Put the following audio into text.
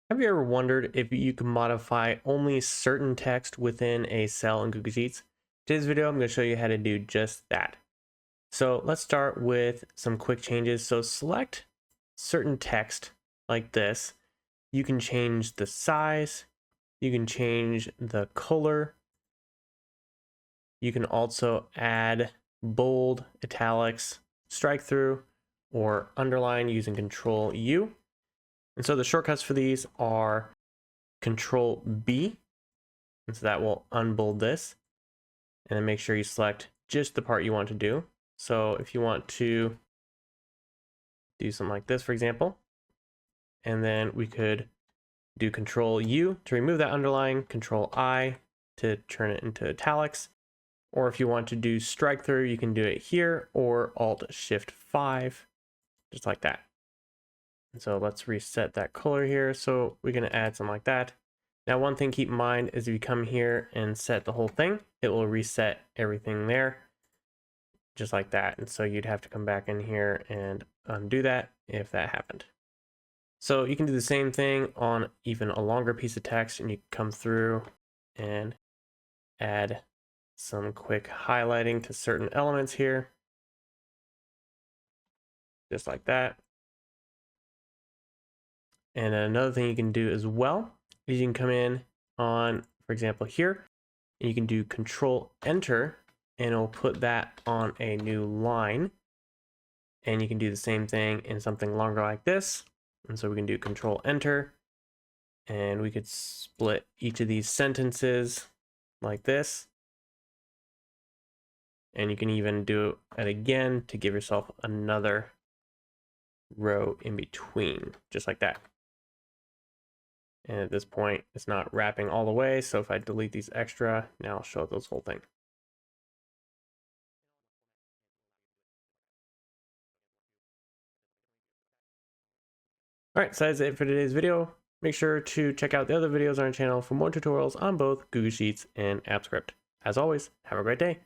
Have you ever wondered if you can modify only certain text within a cell in Google Sheets? Today's video, I'm going to show you how to do just that. So let's start with some quick changes. So select certain text like this. You can change the size. You can change the color. You can also add bold, italics, strike through, or underline using Control U. And so the shortcuts for these are Control B, and so that will unbold this. And then make sure you select just the part you want to do. So if you want to do something like this, for example, and then we could do Control U to remove that underline, Control I to turn it into italics. Or if you want to do strike through, you can do it here, or Alt Shift 5, just like that. And so let's reset that color here. So we're going to add something like that. Now, one thing keep in mind is if you come here and set the whole thing, it will reset everything there, just like that. And so you'd have to come back in here and undo that if that happened. So you can do the same thing on even a longer piece of text, and you come through and add some quick highlighting to certain elements here, just like that. And another thing you can do as well is you can come in on, for example, here, and you can do Control Enter, and it'll put that on a new line. And you can do the same thing in something longer like this. And so we can do Control Enter, and we could split each of these sentences like this. And you can even do it again to give yourself another row in between, just like that. And at this point, it's not wrapping all the way. So if I delete these extra, now I'll show this whole thing. All right, so that's it for today's video. Make sure to check out the other videos on our channel for more tutorials on both Google Sheets and AppScript. As always, have a great day.